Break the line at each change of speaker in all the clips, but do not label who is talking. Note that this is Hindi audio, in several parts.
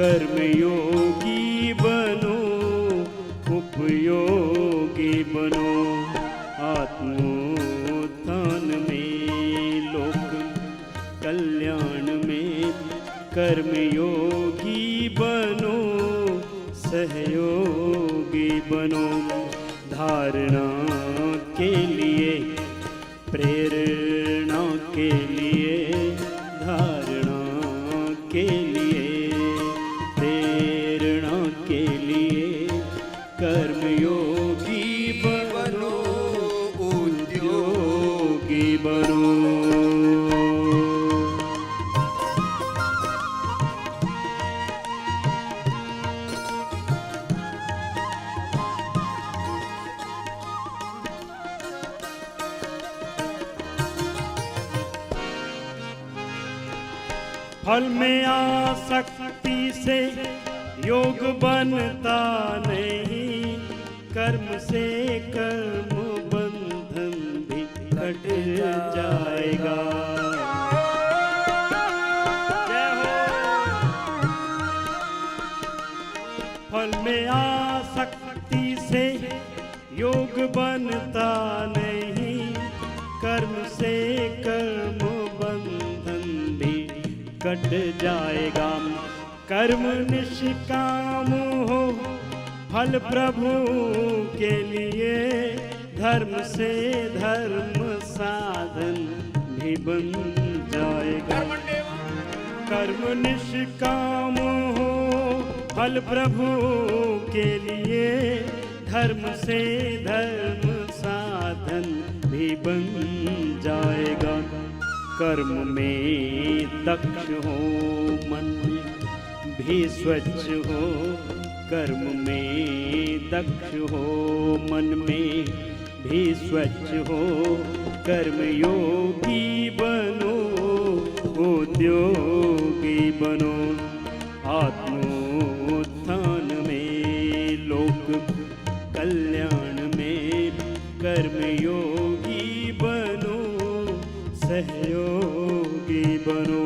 कर्मयोगी बनो, उपयोगी बनो। आत्मोत्थान में, लोक कल्याण में कर्मयोगी बनो, सहयोगी बनो। धारणा के लिए, प्रेरणा के लिए, धारणा के लिए, प्रेरणा के लिए कर्मयोगी बनो, उद्योगी बनो। फल में आसक्ति से योग बनता नहीं, कर्म से कर्म बंधन भी कट जाएगा। जय हो। फल में आसक्ति से योग बनता नहीं, कर्म से कर्म बंधन भी कट जाएगा। कर्म निष्काम हो, फल प्रभु के लिए, धर्म से धर्म साधन भी बन जाएगा। कर्म निष्काम हो, फल प्रभु के लिए, धर्म से धर्म साधन भी बन जाएगा। कर्म में दक्ष हो, मन भी स्वच्छ हो। कर्म में दक्ष हो, मन में भी स्वच्छ हो। कर्मयोगी बनो, उद्योगी बनो। आत्मोत्थान में, लोक कल्याण में कर्मयोगी बनो, सहयोगी बनो।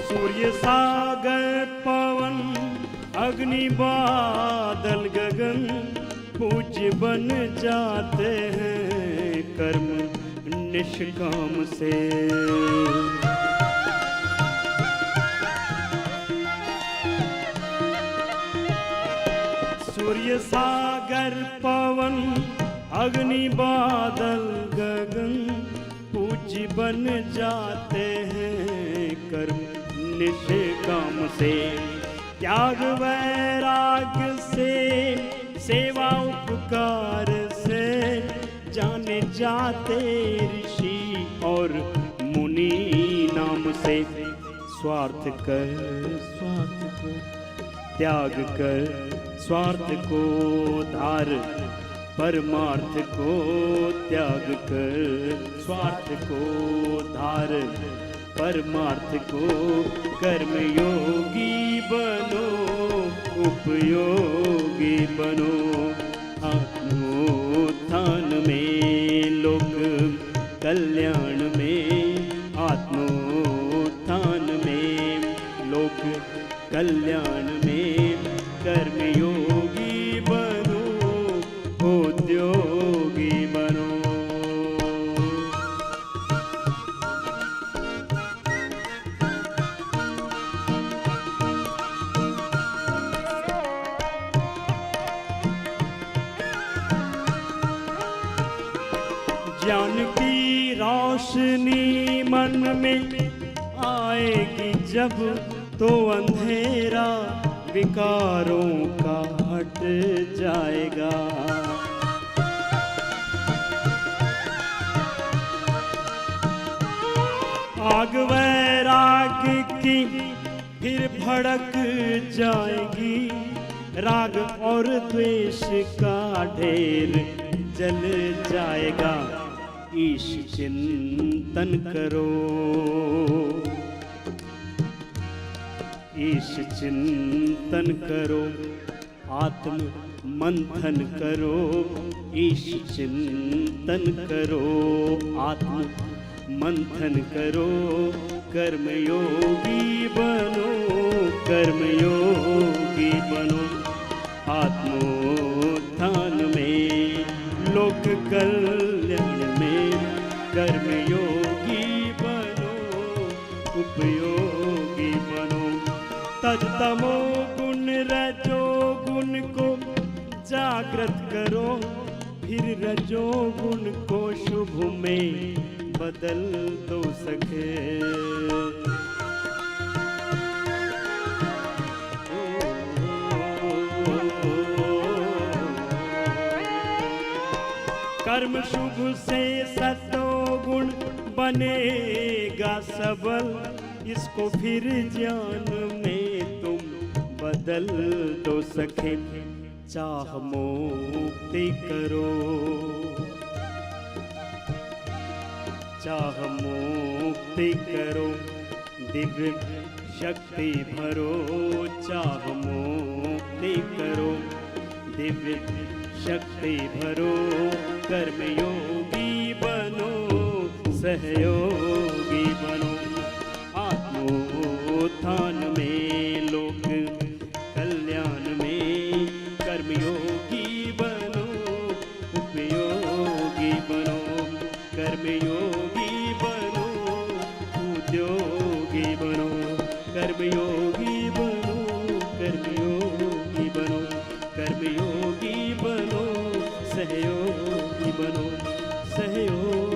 सूर्य सागर पवन अग्नि बादल गगन पूज्य बन जाते हैं कर्म निष्काम से। सूर्य सागर पवन अग्नि बादल गगन पूज्य बन जाते हैं कर्म निष्काम से। त्याग वैराग्य से, सेवा उपकार से जाने जाते ऋषि और मुनि नाम से। स्वार्थ कर स्वार्थ को त्याग कर, स्वार्थ को धार, परमार्थ को त्याग कर, स्वार्थ को धार, परमार्थ को। कर्मयोगी बनो, उपयोगी बनो। आत्मोत्थान में, लोक कल्याण में। आत्मोत्थान में, लोक कल्याण में कर्मयोगी बनो, उद्योगी बनो। ज्ञान की रोशनी मन में आएगी जब, तो अंधेरा विकारों का हट जाएगा। आग वैराग्य की फिर भड़क जाएगी, राग और द्वेष का ढेर जल जाएगा। ईश चिंतन करो, ईश चिंतन करो, आत्म मंथन करो। ईश चिंतन करो, आत्म मंथन करो। कर्मयोगी बनो, कर्मयोगी बनो। आत्मोत्थान में, लोक कल्याण में, कर्मयोगी बनो, उपयोगी बनो। तज तमो गुण रजो गुण को जागृत करो, फिर रजो गुण को शुभ में बदल दो सके। कर्म शुभ से सतो गुण बनेगा सबल, इसको फिर ज्ञान में तुम बदल दो सके। चाह मुक्ति करो, चाह मुक्ति करो, दिव्य शक्ति भरो। चाह मुक्ति करो, दिव्य शक्ति भरो। कर्मयोगी बनो, सहयोगी बनो। आत्मोत्थान में, लोक कल्याण में, कर्मयोगी बनो, उपयोगी बनो। कर्मयोगी बनो, उद्योगी बनो। कर्मयोगी बनो, कर्मयोगी बनो। कर्मयोगी बनो, सहयोगी बनो, सहयोगी।